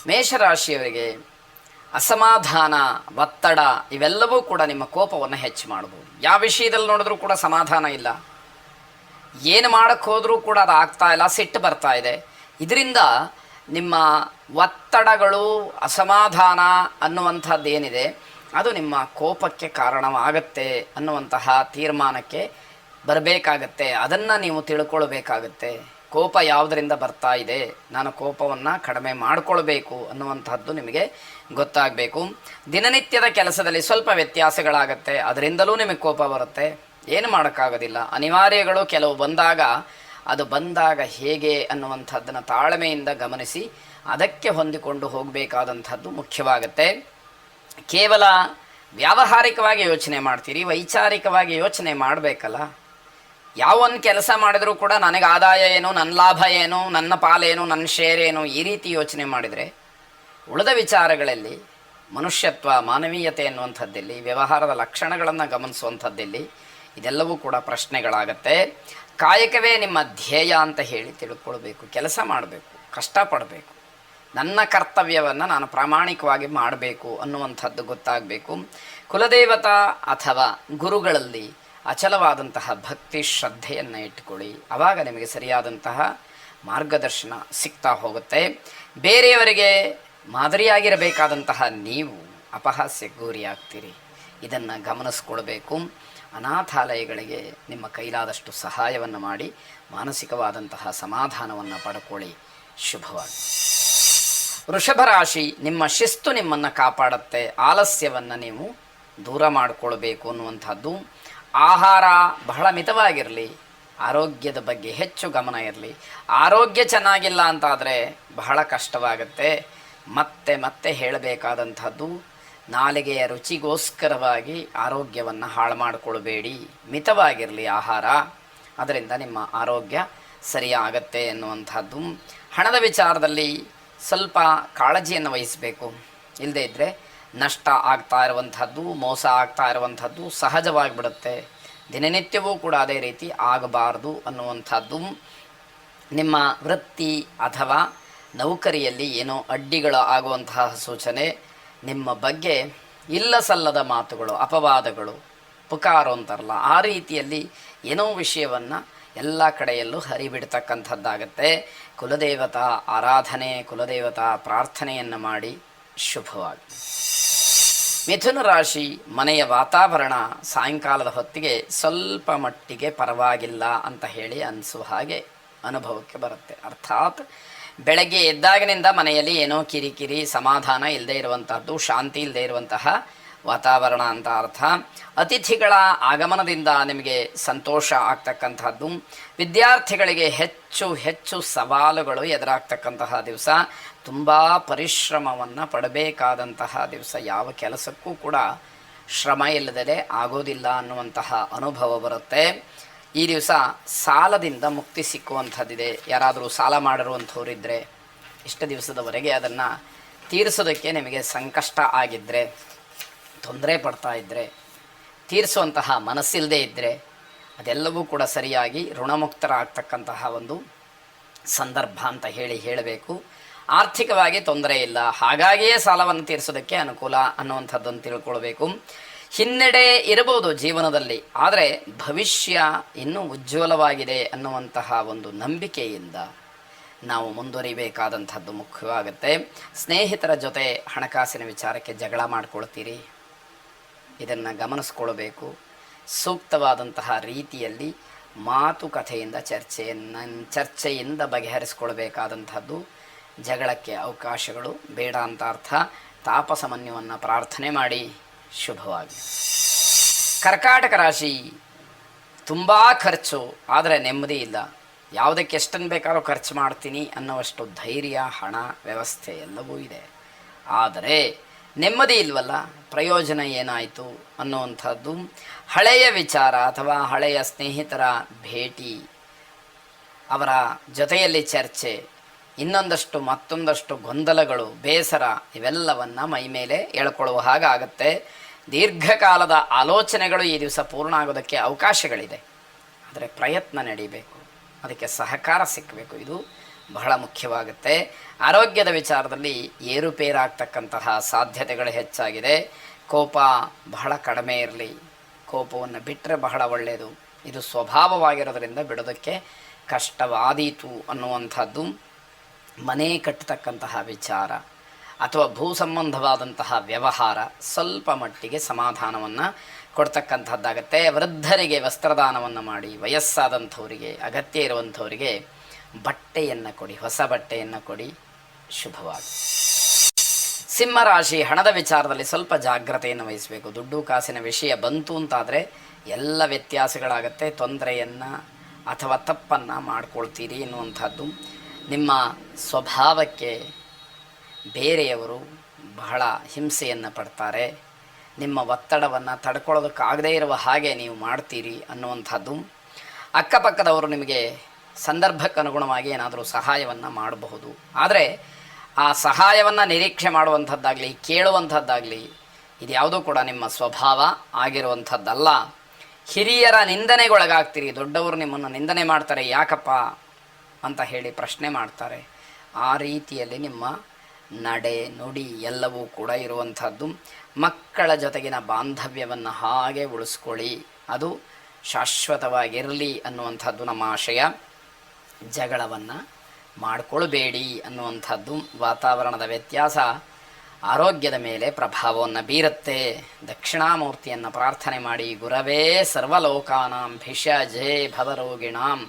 ಮೇಷರಾಶಿಯವರಿಗೆ ಅಸಮಾಧಾನ, ಒತ್ತಡ ಇವೆಲ್ಲವೂ ಕೂಡ ನಿಮ್ಮ ಕೋಪವನ್ನು ಹೆಚ್ಚು ಮಾಡ್ಬೋದು. ಯಾವ ವಿಷಯದಲ್ಲಿ ನೋಡಿದ್ರೂ ಕೂಡ ಸಮಾಧಾನ ಇಲ್ಲ, ಏನು ಮಾಡೋಕ್ಕೆ ಹೋದರೂ ಕೂಡ ಅದು ಆಗ್ತಾ ಇಲ್ಲ, ಸಿಟ್ಟು ಬರ್ತಾ ಇದೆ. ಇದರಿಂದ ನಿಮ್ಮ ಒತ್ತಡಗಳು, ಅಸಮಾಧಾನ ಅನ್ನುವಂಥದ್ದೇನಿದೆ ಅದು ನಿಮ್ಮ ಕೋಪಕ್ಕೆ ಕಾರಣವಾಗತ್ತೆ ಅನ್ನುವಂತಹ ತೀರ್ಮಾನಕ್ಕೆ ಬರಬೇಕಾಗತ್ತೆ. ಅದನ್ನು ನೀವು ತಿಳ್ಕೊಳ್ಬೇಕಾಗತ್ತೆ. ಕೋಪ ಯಾವುದರಿಂದ ಬರ್ತಾ ಇದೆ, ನಾನು ಕೋಪವನ್ನು ಕಡಿಮೆ ಮಾಡಿಕೊಳ್ಬೇಕು ಅನ್ನುವಂಥದ್ದು ನಿಮಗೆ ಗೊತ್ತಾಗಬೇಕು. ದಿನನಿತ್ಯದ ಕೆಲಸದಲ್ಲಿ ಸ್ವಲ್ಪ ವ್ಯತ್ಯಾಸಗಳಾಗತ್ತೆ, ಅದರಿಂದಲೂ ನಿಮಗೆ ಕೋಪ ಬರುತ್ತೆ. ಏನು ಮಾಡೋಕ್ಕಾಗೋದಿಲ್ಲ, ಅನಿವಾರ್ಯಗಳು ಕೆಲವು ಬಂದಾಗ ಅದು ಬಂದಾಗ ಹೇಗೆ ಅನ್ನುವಂಥದ್ದನ್ನು ತಾಳ್ಮೆಯಿಂದ ಗಮನಿಸಿ ಅದಕ್ಕೆ ಹೊಂದಿಕೊಂಡು ಹೋಗಬೇಕಾದಂಥದ್ದು ಮುಖ್ಯವಾಗುತ್ತೆ. ಕೇವಲ ವ್ಯಾವಹಾರಿಕವಾಗಿ ಯೋಚನೆ ಮಾಡ್ತೀರಿ, ವೈಚಾರಿಕವಾಗಿ ಯೋಚನೆ ಮಾಡಬೇಕಲ್ಲ. ಯಾವೊಂದು ಕೆಲಸ ಮಾಡಿದರೂ ಕೂಡ ನನಗೆ ಆದಾಯ ಏನು, ನನ್ನ ಲಾಭ ಏನು, ನನ್ನ ಪಾಲೇನು, ನನ್ನ ಶೇರ್ ಏನು, ಈ ರೀತಿ ಯೋಚನೆ ಮಾಡಿದರೆ ಉಳಿದ ವಿಚಾರಗಳಲ್ಲಿ ಮನುಷ್ಯತ್ವ, ಮಾನವೀಯತೆ ಎನ್ನುವಂಥದ್ದಲ್ಲಿ, ವ್ಯವಹಾರದ ಲಕ್ಷಣಗಳನ್ನು ಗಮನಿಸುವಂಥದ್ದಲ್ಲಿ ಇದೆಲ್ಲವೂ ಕೂಡ ಪ್ರಶ್ನೆಗಳಾಗತ್ತೆ. ಕಾಯಕವೇ ನಿಮ್ಮ ಧ್ಯೇಯ ಅಂತ ಹೇಳಿ ತಿಳ್ಕೊಳ್ಬೇಕು. ಕೆಲಸ ಮಾಡಬೇಕು, ಕಷ್ಟಪಡಬೇಕು, ನನ್ನ ಕರ್ತವ್ಯವನ್ನು ನಾನು ಪ್ರಾಮಾಣಿಕವಾಗಿ ಮಾಡಬೇಕು ಅನ್ನುವಂಥದ್ದು ಗೊತ್ತಾಗಬೇಕು. ಕುಲದೇವತಾ ಅಥವಾ ಗುರುಗಳಲ್ಲಿ ಅಚಲವಾದಂತಹ ಭಕ್ತಿ, ಶ್ರದ್ಧೆಯನ್ನು ಇಟ್ಟುಕೊಳ್ಳಿ. ಆವಾಗ ನಿಮಗೆ ಸರಿಯಾದಂತಹ ಮಾರ್ಗದರ್ಶನ ಸಿಗ್ತಾ ಹೋಗುತ್ತೆ. ಬೇರೆಯವರಿಗೆ ಮಾದರಿಯಾಗಿರಬೇಕಾದಂತಹ ನೀವು ಅಪಹಾಸ್ಯಕ್ಕೆ ಗುರಿಯಾಗ್ತೀರಿ. ಇದನ್ನು ಗಮನಿಸ್ಕೊಳ್ಬೇಕು. ಅನಾಥಾಲಯಗಳಿಗೆ ನಿಮ್ಮ ಕೈಲಾದಷ್ಟು ಸಹಾಯವನ್ನು ಮಾಡಿ ಮಾನಸಿಕವಾದಂತಹ ಸಮಾಧಾನವನ್ನು ಪಡ್ಕೊಳ್ಳಿ. ಶುಭವಾಗಿ. ವೃಷಭ ರಾಶಿ, ನಿಮ್ಮ ಶಿಸ್ತು ನಿಮ್ಮನ್ನು ಕಾಪಾಡುತ್ತೆ. ಆಲಸ್ಯವನ್ನು ನೀವು ದೂರ ಮಾಡಿಕೊಳ್ಬೇಕು ಅನ್ನುವಂಥದ್ದು. ಆಹಾರ ಬಹಳ ಮಿತವಾಗಿರಲಿ, ಆರೋಗ್ಯದ ಬಗ್ಗೆ ಹೆಚ್ಚು ಗಮನ ಇರಲಿ. ಆರೋಗ್ಯ ಚೆನ್ನಾಗಿಲ್ಲ ಅಂತಾದರೆ ಬಹಳ ಕಷ್ಟವಾಗುತ್ತೆ. ಮತ್ತೆ ಮತ್ತೆ ಹೇಳಬೇಕಾದಂಥದ್ದು, ನಾಲಿಗೆಯ ರುಚಿಗೋಸ್ಕರವಾಗಿ ಆರೋಗ್ಯವನ್ನು ಹಾಳು ಮಾಡಿಕೊಳ್ಬೇಡಿ. ಮಿತವಾಗಿರಲಿ ಆಹಾರ, ಅದರಿಂದ ನಿಮ್ಮ ಆರೋಗ್ಯ ಸರಿಯಾಗತ್ತೆ ಎನ್ನುವಂಥದ್ದು. ಹಣದ ವಿಚಾರದಲ್ಲಿ ಸ್ವಲ್ಪ ಕಾಳಜಿಯನ್ನು ವಹಿಸಬೇಕು. ಇಲ್ಲದೇ ಇದ್ದರೆ ನಷ್ಟ ಆಗ್ತಾ ಇರುವಂಥದ್ದು, ಮೋಸ ಆಗ್ತಾ ಇರುವಂಥದ್ದು ಸಹಜವಾಗಿಬಿಡುತ್ತೆ. ದಿನನಿತ್ಯವೂ ಕೂಡ ಅದೇ ರೀತಿ ಆಗಬಾರ್ದು ಅನ್ನುವಂಥದ್ದು. ನಿಮ್ಮ ವೃತ್ತಿ ಅಥವಾ ನೌಕರಿಯಲ್ಲಿ ಏನೋ ಅಡ್ಡಿಗಳು ಆಗುವಂತಹ ಸೂಚನೆ, ನಿಮ್ಮ ಬಗ್ಗೆ ಇಲ್ಲ ಸಲ್ಲದ ಮಾತುಗಳು, ಅಪವಾದಗಳು, ಪುಕಾರು ಅಂತಾರಲ್ಲ, ಆ ರೀತಿಯಲ್ಲಿ ಏನೋ ವಿಷಯವನ್ನು ಎಲ್ಲ ಕಡೆಯಲ್ಲೂ ಹರಿಬಿಡ್ತಕ್ಕಂಥದ್ದಾಗತ್ತೆ. ಕುಲದೇವತಾ ಆರಾಧನೆ, ಕುಲದೇವತಾ ಪ್ರಾರ್ಥನೆಯನ್ನು ಮಾಡಿ. ಶುಭವಾಗಿ. ಮಿಥುನ ರಾಶಿ, ಮನೆಯ ವಾತಾವರಣ ಸಾಯಂಕಾಲದ ಹೊತ್ತಿಗೆ ಸ್ವಲ್ಪ ಮಟ್ಟಿಗೆ ಪರವಾಗಿಲ್ಲ ಅಂತ ಹೇಳಿ ಅನಿಸುವ ಹಾಗೆ ಅನುಭವಕ್ಕೆ ಬರುತ್ತೆ. ಅರ್ಥಾತ್ ಬೆಳಗ್ಗೆ ಎದ್ದಾಗಿನಿಂದ ಮನೆಯಲ್ಲಿ ಏನೋ ಕಿರಿಕಿರಿ, ಸಮಾಧಾನ ಇಲ್ಲದೆ ಇರುವಂತಹದ್ದು, ಶಾಂತಿ ಇಲ್ಲದೆ ಇರುವಂತಹ ವಾತಾವರಣ ಅಂತ ಅರ್ಥ. ಅತಿಥಿಗಳ ಆಗಮನದಿಂದ ನಿಮಗೆ ಸಂತೋಷ ಆಗ್ತಕ್ಕಂಥದ್ದು. ವಿದ್ಯಾರ್ಥಿಗಳಿಗೆ ಹೆಚ್ಚು ಹೆಚ್ಚು ಸವಾಲುಗಳು ಎದುರಾಗ್ತಕ್ಕಂತಹ ದಿವಸ. ತುಂಬ ಪರಿಶ್ರಮವನ್ನು ಪಡಬೇಕಾದಂತಹ ದಿವಸ. ಯಾವ ಕೆಲಸಕ್ಕೂ ಕೂಡ ಶ್ರಮ ಇಲ್ಲದೆ ಆಗೋದಿಲ್ಲ ಅನ್ನುವಂತಹ ಅನುಭವ ಬರುತ್ತೆ. ಈ ದಿವಸ ಸಾಲದಿಂದ ಮುಕ್ತಿ ಸಿಕ್ಕುವಂಥದ್ದಿದೆ. ಯಾರಾದರೂ ಸಾಲ ಮಾಡಿರುವಂಥವ್ರಿದ್ದರೆ, ಇಷ್ಟು ದಿವಸದವರೆಗೆ ಅದನ್ನು ತೀರಿಸೋದಕ್ಕೆ ನಿಮಗೆ ಸಂಕಷ್ಟ ಆಗಿದ್ದರೆ, ತೊಂದರೆ ಪಡ್ತಾ ಇದ್ದರೆ, ತೀರಿಸುವಂತಹ ಮನಸ್ಸಿಲ್ಲದೆ ಇದ್ದರೆ, ಅದೆಲ್ಲವೂ ಕೂಡ ಸರಿಯಾಗಿ ಋಣಮುಕ್ತರಾಗ್ತಕ್ಕಂತಹ ಒಂದು ಸಂದರ್ಭ ಅಂತ ಹೇಳಬೇಕು. ಆರ್ಥಿಕವಾಗಿ ತೊಂದರೆ ಇಲ್ಲ, ಹಾಗಾಗಿಯೇ ಸಾಲವನ್ನು ತೀರಿಸೋದಕ್ಕೆ ಅನುಕೂಲ ಅನ್ನುವಂಥದ್ದನ್ನು ತಿಳ್ಕೊಳ್ಬೇಕು. ಹಿನ್ನಡೆ ಇರಬಹುದು ಜೀವನದಲ್ಲಿ, ಆದರೆ ಭವಿಷ್ಯ ಇನ್ನೂ ಉಜ್ವಲವಾಗಿದೆ ಅನ್ನುವಂತಹ ಒಂದು ನಂಬಿಕೆಯಿಂದ ನಾವು ಮುಂದುವರಿಬೇಕಾದಂಥದ್ದು ಮುಖ್ಯವಾಗುತ್ತೆ. ಸ್ನೇಹಿತರ ಜೊತೆ ಹಣಕಾಸಿನ ವಿಚಾರಕ್ಕೆ ಜಗಳ ಮಾಡ್ಕೊಳ್ತೀರಿ, ಇದನ್ನು ಗಮನಿಸ್ಕೊಳ್ಬೇಕು. ಸೂಕ್ತವಾದಂತಹ ರೀತಿಯಲ್ಲಿ ಮಾತುಕತೆಯಿಂದ ಚರ್ಚೆಯಿಂದ ಬಗೆಹರಿಸ್ಕೊಳ್ಬೇಕಾದಂಥದ್ದು. ಜಗಳಕ್ಕೆ ಅವಕಾಶಗಳು ಬೇಡ ಅಂತ ಅರ್ಥ. ತಾಪಸಮನ್ಯವನ್ನು ಪ್ರಾರ್ಥನೆ ಮಾಡಿ. ಶುಭವಾಗಿ. ಕರ್ಕಾಟಕ ರಾಶಿ, ತುಂಬ ಖರ್ಚು, ಆದರೆ ನೆಮ್ಮದಿ ಇಲ್ಲ. ಯಾವುದಕ್ಕೆ ಎಷ್ಟನ್ನು ಬೇಕಾದ್ರೂ ಖರ್ಚು ಮಾಡ್ತೀನಿ ಅನ್ನುವಷ್ಟು ಧೈರ್ಯ, ಹಣ, ವ್ಯವಸ್ಥೆ ಎಲ್ಲವೂ ಇದೆ. ಆದರೆ ನೆಮ್ಮದಿ ಇಲ್ವಲ್ಲ, ಪ್ರಯೋಜನ ಏನಾಯಿತು ಅನ್ನುವಂಥದ್ದು. ಹಳೆಯ ವಿಚಾರ ಅಥವಾ ಹಳೆಯ ಸ್ನೇಹಿತರ ಭೇಟಿ, ಅವರ ಜೊತೆಯಲ್ಲಿ ಚರ್ಚೆ, ಇನ್ನೊಂದಷ್ಟು ಮತ್ತೊಂದಷ್ಟು ಗೊಂದಲಗಳು, ಬೇಸರ ಇವೆಲ್ಲವನ್ನು ಮೈ ಮೇಲೆ ಎಳ್ಕೊಳ್ಳುವ ಹಾಗಾಗತ್ತೆ. ದೀರ್ಘಕಾಲದ ಆಲೋಚನೆಗಳು ಈ ದಿವಸ ಪೂರ್ಣ ಆಗೋದಕ್ಕೆ ಅವಕಾಶಗಳಿದೆ. ಆದರೆ ಪ್ರಯತ್ನ ನಡೀಬೇಕು, ಅದಕ್ಕೆ ಸಹಕಾರ ಸಿಕ್ಕಬೇಕು. ಇದು ಬಹಳ ಮುಖ್ಯವಾಗುತ್ತೆ. ಆರೋಗ್ಯದ ವಿಚಾರದಲ್ಲಿ ಏರುಪೇರಾಗ್ತಕ್ಕಂತಹ ಸಾಧ್ಯತೆಗಳು ಹೆಚ್ಚಾಗಿದೆ. ಕೋಪ ಬಹಳ ಕಡಿಮೆ ಇರಲಿ, ಕೋಪವನ್ನು ಬಿಟ್ಟರೆ ಬಹಳ ಒಳ್ಳೆಯದು. ಇದು ಸ್ವಭಾವವಾಗಿರೋದ್ರಿಂದ ಬಿಡೋದಕ್ಕೆ ಕಷ್ಟವಾದೀತು ಅನ್ನುವಂಥದ್ದು. ಮನೆ ಕಟ್ಟತಕ್ಕಂತಹ ವಿಚಾರ ಅಥವಾ ಭೂ ಸಂಬಂಧವಾದಂತಹ ವ್ಯವಹಾರ ಸ್ವಲ್ಪ ಮಟ್ಟಿಗೆ ಸಮಾಧಾನವನ್ನು ಕೊಡ್ತಕ್ಕಂಥದ್ದಾಗತ್ತೆ. ವೃದ್ಧರಿಗೆ ವಸ್ತ್ರದಾನವನ್ನು ಮಾಡಿ, ವಯಸ್ಸಾದಂಥವರಿಗೆ, ಅಗತ್ಯ ಇರುವಂಥವರಿಗೆ ಬಟ್ಟೆಯನ್ನು ಕೊಡಿ, ಹೊಸ ಬಟ್ಟೆಯನ್ನು ಕೊಡಿ, ಶುಭವಾಗಿ. ಸಿಂಹರಾಶಿ, ಹಣದ ವಿಚಾರದಲ್ಲಿ ಸ್ವಲ್ಪ ಜಾಗ್ರತೆಯನ್ನು ವಹಿಸಬೇಕು. ದುಡ್ಡು ಕಾಸಿನ ವಿಷಯ ಬಂತು ಅಂತಾದರೆ ಎಲ್ಲ ವ್ಯತ್ಯಾಸಗಳಾಗತ್ತೆ. ತೊಂದರೆಯನ್ನು ಅಥವಾ ತಪ್ಪನ್ನು ಮಾಡ್ಕೊಳ್ತೀರಿ ಎನ್ನುವಂಥದ್ದು. ನಿಮ್ಮ ಸ್ವಭಾವಕ್ಕೆ ಬೇರೆಯವರು ಬಹಳ ಹಿಂಸೆಯನ್ನು ಪಡ್ತಾರೆ. ನಿಮ್ಮ ಒತ್ತಡವನ್ನು ತಡ್ಕೊಳ್ಳೋದಕ್ಕಾಗದೇ ಇರುವ ಹಾಗೆ ನೀವು ಮಾಡ್ತೀರಿ ಅನ್ನುವಂಥದ್ದು. ಅಕ್ಕಪಕ್ಕದವರು ನಿಮಗೆ ಸಂದರ್ಭಕ್ಕೆ ಅನುಗುಣವಾಗಿ ಏನಾದರೂ ಸಹಾಯವನ್ನು ಮಾಡಬಹುದು. ಆದರೆ ಆ ಸಹಾಯವನ್ನು ನಿರೀಕ್ಷೆ ಮಾಡುವಂಥದ್ದಾಗಲಿ ಕೇಳುವಂಥದ್ದಾಗಲಿ ಇದ್ಯಾವುದೂ ಕೂಡ ನಿಮ್ಮ ಸ್ವಭಾವ ಆಗಿರುವಂಥದ್ದಲ್ಲ. ಹಿರಿಯರ ನಿಂದನೆಗೊಳಗಾಗ್ತೀರಿ. ದೊಡ್ಡವರು ನಿಮ್ಮನ್ನು ನಿಂದನೆ ಮಾಡ್ತಾರೆ, ಯಾಕಪ್ಪ ಅಂತ ಹೇಳಿ ಪ್ರಶ್ನೆ ಮಾಡ್ತಾರೆ. ಆ ರೀತಿಯಲ್ಲಿ ನಿಮ್ಮ ನಡೆ ನುಡಿ ಎಲ್ಲವೂ ಕೂಡ ಇರುವಂಥದ್ದು. ಮಕ್ಕಳ ಜೊತೆಗಿನ ಬಾಂಧವ್ಯವನ್ನು ಹಾಗೆ ಉಳಿಸ್ಕೊಳ್ಳಿ, ಅದು ಶಾಶ್ವತವಾಗಿರಲಿ ಅನ್ನುವಂಥದ್ದು ನಮ್ಮ ಆಶಯ. ಜಗಳವನ್ನು ಮಾಡಿಕೊಳ್ಬೇಡಿ ಅನ್ನುವಂಥದ್ದು. ವಾತಾವರಣದ ವ್ಯತ್ಯಾಸ ಆರೋಗ್ಯದ ಮೇಲೆ ಪ್ರಭಾವವನ್ನು ಬೀರುತ್ತೆ. ದಕ್ಷಿಣಾಮೂರ್ತಿಯನ್ನು ಪ್ರಾರ್ಥನೆ ಮಾಡಿ, ಗುರವೇ ಸರ್ವಲೋಕಾನಾಂ ಭಿಷಜೇ ಭವರೋಗಿಣಾಂ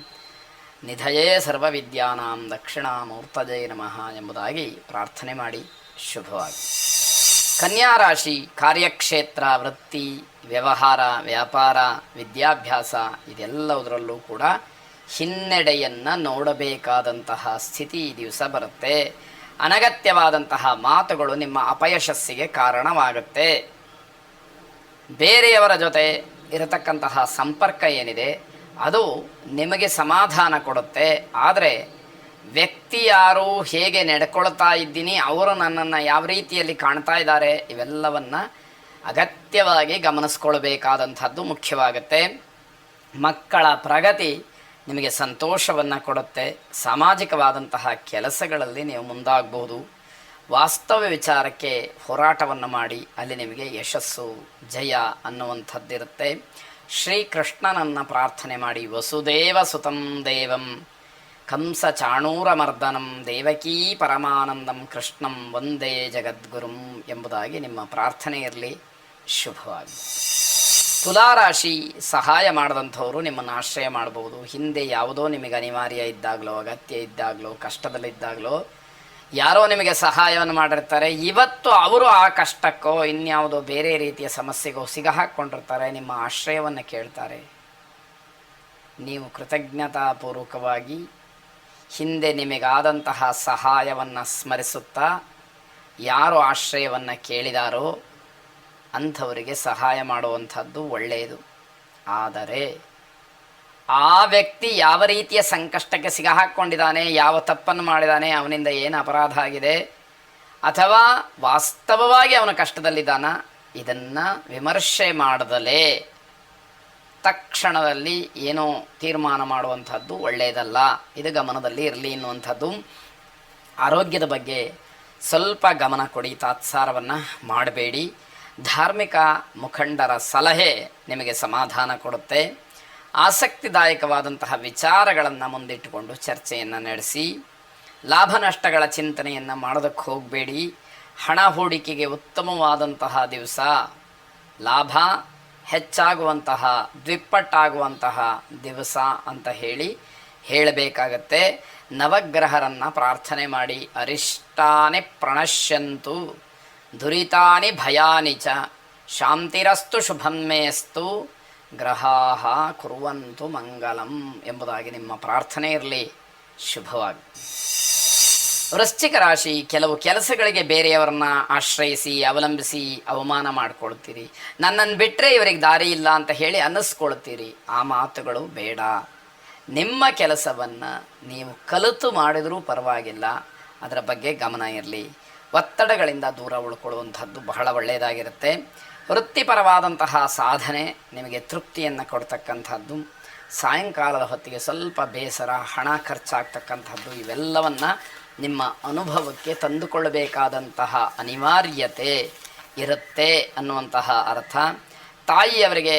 ನಿಧಯೇ ಸರ್ವವಿದ್ಯಾನಾಂ ದಕ್ಷಿಣಾಮೂರ್ತಜೇ ನಮಃ ಎಂಬುದಾಗಿ ಪ್ರಾರ್ಥನೆ ಮಾಡಿ, ಶುಭವಾಗಿ. ಕನ್ಯಾ ರಾಶಿ, ಕಾರ್ಯಕ್ಷೇತ್ರ, ವೃತ್ತಿ, ವ್ಯವಹಾರ, ವ್ಯಾಪಾರ, ವಿದ್ಯಾಭ್ಯಾಸ ಇದೆಲ್ಲದರಲ್ಲೂ ಕೂಡ ಹಿನ್ನಡೆಯನ್ನು ನೋಡಬೇಕಾದಂತಹ ಸ್ಥಿತಿ ಈ ದಿವಸ ಬರುತ್ತೆ. ಅನಗತ್ಯವಾದಂತಹ ಮಾತುಗಳು ನಿಮ್ಮ ಅಪಯಶಸ್ಸಿಗೆ ಕಾರಣವಾಗುತ್ತೆ. ಬೇರೆಯವರ ಜೊತೆ ಇರತಕ್ಕಂತಹ ಸಂಪರ್ಕ ಏನಿದೆ ಅದು ನಿಮಗೆ ಸಮಾಧಾನ ಕೊಡುತ್ತೆ. ಆದರೆ ವ್ಯಕ್ತಿ ಯಾರು, ಹೇಗೆ ನಡ್ಕೊಳ್ತಾ ಇದ್ದೀನಿ, ಅವರು ನನ್ನನ್ನು ಯಾವ ರೀತಿಯಲ್ಲಿ ಕಾಣ್ತಾ ಇದ್ದಾರೆ, ಇವೆಲ್ಲವನ್ನು ಅಗತ್ಯವಾಗಿ ಗಮನಿಸ್ಕೊಳ್ಬೇಕಾದಂಥದ್ದು ಮುಖ್ಯವಾಗುತ್ತೆ. ಮಕ್ಕಳ ಪ್ರಗತಿ ನಿಮಗೆ ಸಂತೋಷವನ್ನು ಕೊಡುತ್ತೆ. ಸಾಮಾಜಿಕವಾದಂತಹ ಕೆಲಸಗಳಲ್ಲಿ ನೀವು ಮುಂದಾಗಬಹುದು. ವಾಸ್ತವ ವಿಚಾರಕ್ಕೆ ಹೋರಾಟವನ್ನು ಮಾಡಿ, ಅಲ್ಲಿ ನಿಮಗೆ ಯಶಸ್ಸು, ಜಯ ಅನ್ನುವಂಥದ್ದಿರುತ್ತೆ. ಶ್ರೀಕೃಷ್ಣನನ್ನು ಪ್ರಾರ್ಥನೆ ಮಾಡಿ, ವಸುದೇವ ಸುತಂ ದೇವಂ ಕಂಸ ಚಾಣೂರಮರ್ದನಂ ದೇವಕೀ ಪರಮಾನಂದಂ ಕೃಷ್ಣಂ ವಂದೇ ಜಗದ್ಗುರುಂ ಎಂಬುದಾಗಿ ನಿಮ್ಮ ಪ್ರಾರ್ಥನೆ ಇರಲಿ, ಶುಭವಾಗಿ. ತುಲಾರಾಶಿ, ಸಹಾಯ ಮಾಡಿದಂಥವರು ನಿಮ್ಮನ್ನು ಆಶ್ರಯ ಮಾಡಬಹುದು. ಹಿಂದೆ ಯಾವುದೋ ನಿಮಗೆ ಅನಿವಾರ್ಯ ಇದ್ದಾಗಲೋ, ಅಗತ್ಯ ಇದ್ದಾಗಲೋ, ಕಷ್ಟದಲ್ಲಿದ್ದಾಗಲೋ ಯಾರೋ ನಿಮಗೆ ಸಹಾಯವನ್ನು ಮಾಡಿರ್ತಾರೆ. ಇವತ್ತು ಅವರು ಆ ಕಷ್ಟಕ್ಕೋ ಇನ್ಯಾವುದೋ ಬೇರೆ ರೀತಿಯ ಸಮಸ್ಯೆಗೋ ಸಿಗಹಾಕ್ಕೊಂಡಿರ್ತಾರೆ, ನಿಮ್ಮ ಆಶ್ರಯವನ್ನು ಕೇಳ್ತಾರೆ. ನೀವು ಕೃತಜ್ಞತಾಪೂರ್ವಕವಾಗಿ ಹಿಂದೆ ನಿಮಗಾದಂತಹ ಸಹಾಯವನ್ನು ಸ್ಮರಿಸುತ್ತಾ ಯಾರು ಆಶ್ರಯವನ್ನು ಕೇಳಿದಾರೋ ಅಂಥವರಿಗೆ ಸಹಾಯ ಮಾಡುವಂಥದ್ದು ಒಳ್ಳೆಯದು. ಆದರೆ ಆ ವ್ಯಕ್ತಿ ಯಾವ ರೀತಿಯ ಸಂಕಷ್ಟಕ್ಕೆ ಸಿಗಹಾಕ್ಕೊಂಡಿದ್ದಾನೆ, ಯಾವ ತಪ್ಪನ್ನು ಮಾಡಿದ್ದಾನೆ, ಅವನಿಂದ ಏನು ಅಪರಾಧ ಆಗಿದೆ, ಅಥವಾ ವಾಸ್ತವವಾಗಿ ಅವನ ಕಷ್ಟದಲ್ಲಿದ್ದಾನ, ಇದನ್ನು ವಿಮರ್ಶೆ ಮಾಡದಲೇ ತಕ್ಷಣದಲ್ಲಿ ಏನೋ ತೀರ್ಮಾನ ಮಾಡುವಂಥದ್ದು ಒಳ್ಳೆಯದಲ್ಲ. ಇದು ಗಮನದಲ್ಲಿ ಇರಲಿ ಎನ್ನುವಂಥದ್ದು. ಆರೋಗ್ಯದ ಬಗ್ಗೆ ಸ್ವಲ್ಪ ಗಮನ ಕೊಡಿ, ತಾತ್ಸಾರವನ್ನು ಮಾಡಬೇಡಿ. ಧಾರ್ಮಿಕ ಮುಖಂಡರ ಸಲಹೆ ನಿಮಗೆ ಸಮಾಧಾನ ಕೊಡುತ್ತೆ. ಆಸಕ್ತಿದಾಯಕವಾದಂತಹ ವಿಚಾರಗಳನ್ನು ಮುಂದಿಟ್ಟುಕೊಂಡು ಚರ್ಚೆಯನ್ನು ನಡೆಸಿ. ಲಾಭ ನಷ್ಟಗಳ ಚಿಂತನೆಯನ್ನು ಮಾಡೋದಕ್ಕೆ ಹೋಗಬೇಡಿ. ಹಣ ಹೂಡಿಕೆಗೆ ಉತ್ತಮವಾದಂತಹ ದಿವಸ, ಲಾಭ ಹೆಚ್ಚಾಗುವಂತಹ, ದ್ವಿಪ್ಪಟ್ಟಾಗುವಂತಹ ದಿವಸ ಅಂತ ಹೇಳಬೇಕಾಗತ್ತೆ. ನವಗ್ರಹರನ್ನು ಪ್ರಾರ್ಥನೆ ಮಾಡಿ, ಅರಿಷ್ಟಾನಿ ಪ್ರಣಶ್ಯಂತು ದುರಿತಾನಿ ಭಯಾನಿ ಚ ಶಾಂತಿರಸ್ತು ಶುಭನ್ಮೇಸ್ತು ಗ್ರಹಾಃ ಕುರ್ವಂತು ಮಂಗಲಂ ಎಂಬುದಾಗಿ ನಿಮ್ಮ ಪ್ರಾರ್ಥನೆ ಇರಲಿ, ಶುಭವಾಗಿ. ವೃಶ್ಚಿಕ ರಾಶಿ, ಕೆಲವು ಕೆಲಸಗಳಿಗೆ ಬೇರೆಯವರನ್ನ ಆಶ್ರಯಿಸಿ ಅವಲಂಬಿಸಿ ಅವಮಾನ ಮಾಡ್ಕೊಳ್ತೀರಿ. ನನ್ನನ್ನು ಬಿಟ್ಟರೆ ಇವರಿಗೆ ದಾರಿ ಇಲ್ಲ ಅಂತ ಹೇಳಿ ಅನ್ನಿಸ್ಕೊಳ್ತೀರಿ. ಆ ಮಾತುಗಳು ಬೇಡ. ನಿಮ್ಮ ಕೆಲಸವನ್ನು ನೀವು ಕಲಿತು ಮಾಡಿದರೂ ಪರವಾಗಿಲ್ಲ, ಅದರ ಬಗ್ಗೆ ಗಮನ ಇರಲಿ. ಒತ್ತಡಗಳಿಂದ ದೂರ ಉಳ್ಕೊಳ್ಳುವಂಥದ್ದು ಬಹಳ ಒಳ್ಳೆಯದಾಗಿರುತ್ತೆ. ವೃತ್ತಿಪರವಾದಂತಹ ಸಾಧನೆ ನಿಮಗೆ ತೃಪ್ತಿಯನ್ನು ಕೊಡ್ತಕ್ಕಂಥದ್ದು. ಸಾಯಂಕಾಲದ ಹೊತ್ತಿಗೆ ಸ್ವಲ್ಪ ಬೇಸರ, ಹಣ ಖರ್ಚಾಗ್ತಕ್ಕಂಥದ್ದು ಇವೆಲ್ಲವನ್ನು ನಿಮ್ಮ ಅನುಭವಕ್ಕೆ ತಂದುಕೊಳ್ಳಬೇಕಾದಂತಹ ಅನಿವಾರ್ಯತೆ ಇರುತ್ತೆ ಅನ್ನುವಂತಹ ಅರ್ಥ. ತಾಯಿಯವರಿಗೆ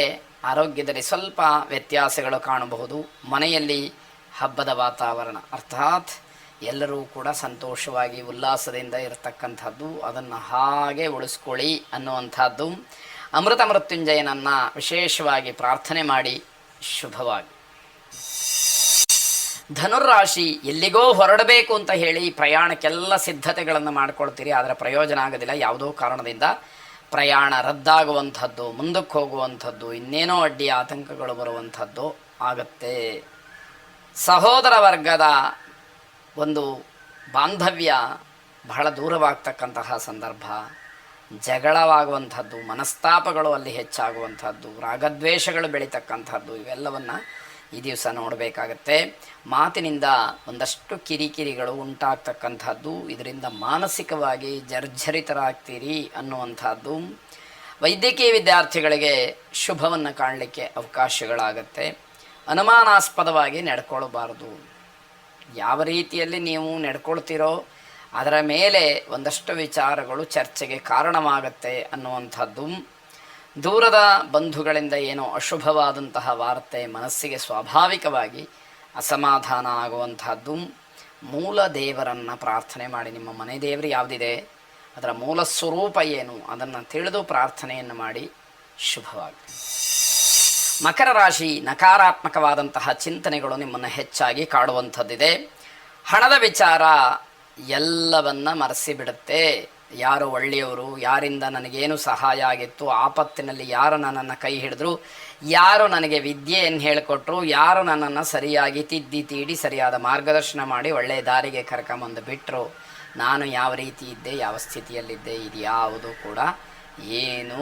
ಆರೋಗ್ಯದಲ್ಲಿ ಸ್ವಲ್ಪ ವ್ಯತ್ಯಾಸಗಳು ಕಾಣಬಹುದು. ಮನೆಯಲ್ಲಿ ಹಬ್ಬದ ವಾತಾವರಣ, ಅರ್ಥಾತ್ ಎಲ್ಲರೂ ಕೂಡ ಸಂತೋಷವಾಗಿ ಉಲ್ಲಾಸದಿಂದ ಇರತಕ್ಕಂಥದ್ದು, ಅದನ್ನು ಹಾಗೆ ಉಳಿಸ್ಕೊಳ್ಳಿ ಅನ್ನುವಂಥದ್ದು. ಅಮೃತ ಮೃತ್ಯುಂಜಯನನ್ನು ವಿಶೇಷವಾಗಿ ಪ್ರಾರ್ಥನೆ ಮಾಡಿ ಶುಭವಾಗಿ. ಧನುರಾಶಿ, ಎಲ್ಲಿಗೋ ಹೊರಡಬೇಕು ಅಂತ ಹೇಳಿ ಪ್ರಯಾಣಕ್ಕೆಲ್ಲ ಸಿದ್ಧತೆಗಳನ್ನು ಮಾಡ್ಕೊಳ್ತೀರಿ, ಆದರೆ ಪ್ರಯೋಜನ ಆಗೋದಿಲ್ಲ. ಯಾವುದೋ ಕಾರಣದಿಂದ ಪ್ರಯಾಣ ರದ್ದಾಗುವಂಥದ್ದು, ಮುಂದಕ್ಕೆ ಹೋಗುವಂಥದ್ದು, ಇನ್ನೇನೋ ಅಡ್ಡಿ ಆತಂಕಗಳು ಬರುವಂಥದ್ದು ಆಗುತ್ತೆ. ಸಹೋದರ ವರ್ಗದ ಒಂದು ಬಾಂಧವ್ಯ ಬಹಳ ದೂರವಾಗ್ತಕ್ಕಂತಹ ಸಂದರ್ಭ, ಜಗಳವಾಗುವಂಥದ್ದು, ಮನಸ್ತಾಪಗಳು ಅಲ್ಲಿ ಹೆಚ್ಚಾಗುವಂಥದ್ದು, ರಾಗದ್ವೇಷಗಳು ಬೆಳೀತಕ್ಕಂಥದ್ದು ಇವೆಲ್ಲವನ್ನು ಈ ದಿವಸ ನೋಡಬೇಕಾಗತ್ತೆ. ಮಾತಿನಿಂದ ಒಂದಷ್ಟು ಕಿರಿಕಿರಿಗಳು ಉಂಟಾಗ್ತಕ್ಕಂಥದ್ದು, ಇದರಿಂದ ಮಾನಸಿಕವಾಗಿ ಜರ್ಜರಿತರಾಗ್ತೀರಿ ಅನ್ನುವಂಥದ್ದು. ವೈದ್ಯಕೀಯ ವಿದ್ಯಾರ್ಥಿಗಳಿಗೆ ಶುಭವನ್ನು ಕಾಣಲಿಕ್ಕೆ ಅವಕಾಶಗಳಾಗತ್ತೆ. ಅನುಮಾನಾಸ್ಪದವಾಗಿ ನಡ್ಕೊಳ್ಬಾರ್ದು. ಯಾವ ರೀತಿಯಲ್ಲಿ ನೀವು ನಡ್ಕೊಳ್ತೀರೋ ಅದರ ಮೇಲೆ ಒಂದಷ್ಟು ವಿಚಾರಗಳು ಚರ್ಚೆಗೆ ಕಾರಣವಾಗತ್ತೆ ಅನ್ನುವಂಥದ್ದು. ದೂರದ ಬಂಧುಗಳಿಂದ ಏನೋ ಅಶುಭವಾದಂತಹ ವಾರ್ತೆ ಮನಸ್ಸಿಗೆ ಸ್ವಾಭಾವಿಕವಾಗಿ ಅಸಮಾಧಾನ ಆಗುವಂಥದ್ದು. ಮೂಲ ದೇವರನ್ನು ಪ್ರಾರ್ಥನೆ ಮಾಡಿ. ನಿಮ್ಮ ಮನೆ ದೇವರು ಯಾವುದಿದೆ, ಅದರ ಮೂಲ ಸ್ವರೂಪ ಏನು, ಅದನ್ನು ತಿಳಿದು ಪ್ರಾರ್ಥನೆಯನ್ನು ಮಾಡಿ ಶುಭವಾಗಿ. ಮಕರ ರಾಶಿ, ನಕಾರಾತ್ಮಕವಾದಂತಹ ಚಿಂತನೆಗಳು ನಿಮ್ಮನ್ನು ಹೆಚ್ಚಾಗಿ ಕಾಡುವಂಥದ್ದಿದೆ. ಹಣದ ವಿಚಾರ ಎಲ್ಲವನ್ನ ಮರೆಸಿಬಿಡುತ್ತೆ. ಯಾರು ಒಳ್ಳೆಯವರು, ಯಾರಿಂದ ನನಗೇನು ಸಹಾಯ ಆಗಿತ್ತು, ಆಪತ್ತಿನಲ್ಲಿ ಯಾರು ನನ್ನನ್ನು ಕೈ ಹಿಡಿದ್ರು, ಯಾರು ನನಗೆ ವಿದ್ಯೆಯನ್ನು ಹೇಳಿಕೊಟ್ರು, ಯಾರು ನನ್ನನ್ನು ಸರಿಯಾಗಿ ತಿದ್ದಿ ತೀಡಿ ಸರಿಯಾದ ಮಾರ್ಗದರ್ಶನ ಮಾಡಿ ಒಳ್ಳೆಯ ದಾರಿಗೆ ಕರ್ಕೊಂಬಂದು ಬಿಟ್ಟರು, ನಾನು ಯಾವ ರೀತಿ ಇದ್ದೆ, ಯಾವ ಸ್ಥಿತಿಯಲ್ಲಿದ್ದೆ, ಇದು ಯಾವುದು ಕೂಡ ಏನೂ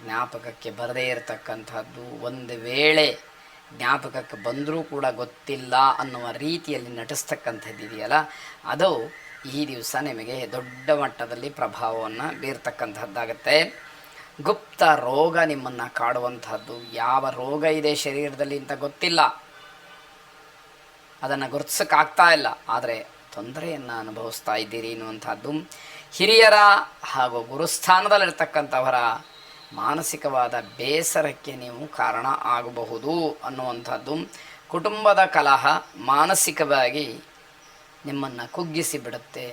ಜ್ಞಾಪಕಕ್ಕೆ ಬರದೇ ಇರತಕ್ಕಂಥದ್ದು. ಒಂದು ವೇಳೆ ಜ್ಞಾಪಕಕ್ಕೆ ಬಂದರೂ ಕೂಡ ಗೊತ್ತಿಲ್ಲ ಅನ್ನುವ ರೀತಿಯಲ್ಲಿ ನಟಿಸ್ತಕ್ಕಂಥದ್ದು ಇದೆಯಲ್ಲ, ಅದು ಈ ದಿವಸ ನಿಮಗೆ ದೊಡ್ಡ ಮಟ್ಟದಲ್ಲಿ ಪ್ರಭಾವವನ್ನು ಬೀರ್ತಕ್ಕಂಥದ್ದಾಗತ್ತೆ. ಗುಪ್ತ ರೋಗ ನಿಮ್ಮನ್ನು ಕಾಡುವಂಥದ್ದು. ಯಾವ ರೋಗ ಇದೆ ಶರೀರದಲ್ಲಿ ಅಂತ ಗೊತ್ತಿಲ್ಲ, ಅದನ್ನು ಗುರುತಿಸೋಕ್ಕಾಗ್ತಾ ಇಲ್ಲ, ಆದರೆ ತೊಂದರೆಯನ್ನು ಅನುಭವಿಸ್ತಾ ಇದ್ದೀರಿ ಎನ್ನುವಂಥದ್ದು. ಹಿರಿಯರ ಹಾಗೂ ಗುರುಸ್ಥಾನದಲ್ಲಿರ್ತಕ್ಕಂಥವರ ಮಾನಸಿಕವಾದ ಬೇಸರಕ್ಕೆ ನೀವು ಕಾರಣ ಆಗಬಹುದು ಅನ್ನುವಂಥದ್ದು. ಕುಟುಂಬದ ಕಲಹ ಮಾನಸಿಕವಾಗಿ ನಿಮ್ಮನ್ನು ಕುಗ್ಗಿಸಿ ಬಿಡುತ್ತೆ.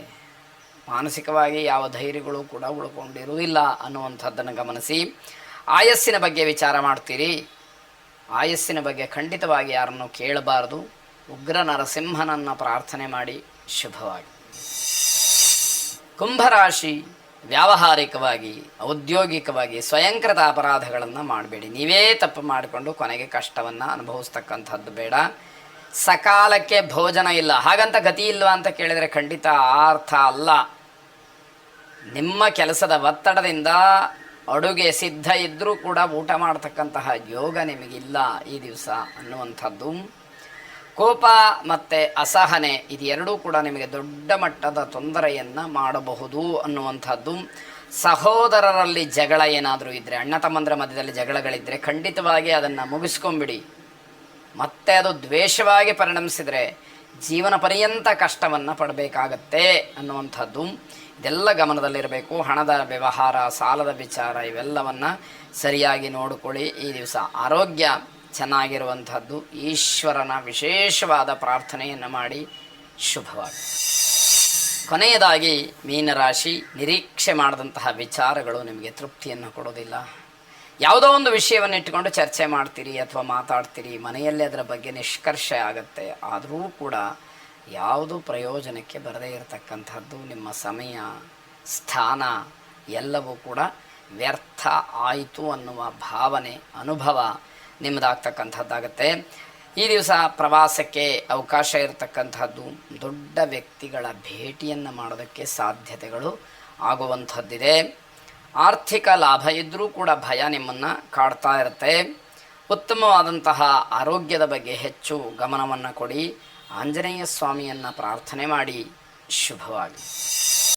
ಮಾನಸಿಕವಾಗಿ ಯಾವ ಧೈರ್ಯಗಳು ಕೂಡ ಉಳ್ಕೊಂಡಿರುವುದಿಲ್ಲ ಅನ್ನುವಂಥದ್ದನ್ನು ಗಮನಿಸಿ. ಆಯಸ್ಸಿನ ಬಗ್ಗೆ ವಿಚಾರ ಮಾಡ್ತೀರಿ. ಆಯಸ್ಸಿನ ಬಗ್ಗೆ ಖಂಡಿತವಾಗಿ ಯಾರನ್ನು ಕೇಳಬಾರ್ದು. ಉಗ್ರ ನರಸಿಂಹನನ್ನು ಪ್ರಾರ್ಥನೆ ಮಾಡಿ ಶುಭವಾಗಿ. ಕುಂಭರಾಶಿ, ವ್ಯಾವಹಾರಿಕವಾಗಿ ಔದ್ಯೋಗಿಕವಾಗಿ ಸ್ವಯಂಕೃತ ಅಪರಾಧಗಳನ್ನು ಮಾಡಬೇಡಿ. ನೀವೇ ತಪ್ಪು ಮಾಡಿಕೊಂಡು ಕೊನೆಗೆ ಕಷ್ಟವನ್ನು ಅನುಭವಿಸ್ತಕ್ಕಂಥದ್ದು ಬೇಡ. ಸಕಾಲಕ್ಕೆ ಭೋಜನ ಇಲ್ಲ, ಹಾಗಂತ ಗತಿ ಇಲ್ವಾ ಅಂತ ಕೇಳಿದರೆ ಖಂಡಿತ ಆ ಅರ್ಥ ಅಲ್ಲ. ನಿಮ್ಮ ಕೆಲಸದ ಒತ್ತಡದಿಂದ ಅಡುಗೆ ಸಿದ್ಧ ಇದ್ದರೂ ಕೂಡ ಊಟ ಮಾಡ್ತಕ್ಕಂತಹ ಯೋಗ ನಿಮಗಿಲ್ಲ ಈ ದಿವಸ ಅನ್ನುವಂಥದ್ದು. ಕೋಪ ಮತ್ತು ಅಸಹನೆ ಇದೆರಡೂ ಕೂಡ ನಿಮಗೆ ದೊಡ್ಡ ಮಟ್ಟದ ತೊಂದರೆಯನ್ನು ಮಾಡಬಹುದು ಅನ್ನುವಂಥದ್ದು. ಸಹೋದರರಲ್ಲಿ ಜಗಳ ಏನಾದರೂ ಇದ್ದರೆ, ಅಣ್ಣ ತಮ್ಮಂದರ ಮಧ್ಯದಲ್ಲಿ ಜಗಳಗಳಿದ್ದರೆ ಖಂಡಿತವಾಗಿ ಅದನ್ನು ಮುಗಿಸ್ಕೊಂಬಿಡಿ. ಮತ್ತೆ ಅದು ದ್ವೇಷವಾಗಿ ಪರಿಣಮಿಸಿದರೆ ಜೀವನ ಪರ್ಯಂತ ಕಷ್ಟವನ್ನು ಪಡಬೇಕಾಗತ್ತೆ ಅನ್ನುವಂಥದ್ದು. ಇದೆಲ್ಲ ಗಮನದಲ್ಲಿರಬೇಕು. ಹಣದ ವ್ಯವಹಾರ, ಸಾಲದ ವಿಚಾರ ಇವೆಲ್ಲವನ್ನು ಸರಿಯಾಗಿ ನೋಡಿಕೊಳ್ಳಿ. ಈ ದಿವಸ ಆರೋಗ್ಯ ಚೆನ್ನಾಗಿರುವಂಥದ್ದು. ಈಶ್ವರನ ವಿಶೇಷವಾದ ಪ್ರಾರ್ಥನೆಯನ್ನು ಮಾಡಿ ಶುಭವಾಗಿ. ಕೊನೆಯದಾಗಿ ಮೀನರಾಶಿ, ನಿರೀಕ್ಷೆ ಮಾಡಿದಂತಹ ವಿಚಾರಗಳು ನಿಮಗೆ ತೃಪ್ತಿಯನ್ನು ಕೊಡೋದಿಲ್ಲ. ಯಾವುದೋ ಒಂದು ವಿಷಯವನ್ನು ಇಟ್ಟುಕೊಂಡು ಚರ್ಚೆ ಮಾಡ್ತೀರಿ ಅಥವಾ ಮಾತಾಡ್ತೀರಿ, ಮನೆಯಲ್ಲೇ ಅದರ ಬಗ್ಗೆ ನಿಷ್ಕರ್ಷೆ ಆಗುತ್ತೆ. ಆದರೂ ಕೂಡ ಯಾವುದು ಪ್ರಯೋಜನಕ್ಕೆ ಬರದೇ ಇರತಕ್ಕಂಥದ್ದು. ನಿಮ್ಮ ಸಮಯ, ಸ್ಥಾನ ಎಲ್ಲವೂ ಕೂಡ ವ್ಯರ್ಥ ಆಯಿತು ಅನ್ನುವ ಭಾವನೆ, ಅನುಭವ ನಿಮ್ಮದಾಗ್ತಕ್ಕಂಥದ್ದಾಗತ್ತೆ. ಈ ದಿವಸ ಪ್ರವಾಸಕ್ಕೆ ಅವಕಾಶ ಇರತಕ್ಕಂಥದ್ದು. ದೊಡ್ಡ ವ್ಯಕ್ತಿಗಳ ಭೇಟಿಯನ್ನು ಮಾಡೋದಕ್ಕೆ ಸಾಧ್ಯತೆಗಳು ಆಗುವಂಥದ್ದಿದೆ. ಆರ್ಥಿಕ ಲಾಭ ಇದ್ದರೂ ಕೂಡ ಭಯ ನಿಮ್ಮನ್ನು ಕಾಡ್ತಾ ಇರುತ್ತೆ. ಉತ್ತಮವಾದಂತಹ ಆರೋಗ್ಯದ ಬಗ್ಗೆ ಹೆಚ್ಚು ಗಮನವನ್ನು ಕೊಡಿ. ಆಂಜನೇಯ ಸ್ವಾಮಿಯನ್ನು ಪ್ರಾರ್ಥನೆ ಮಾಡಿ ಶುಭವಾಗಿ.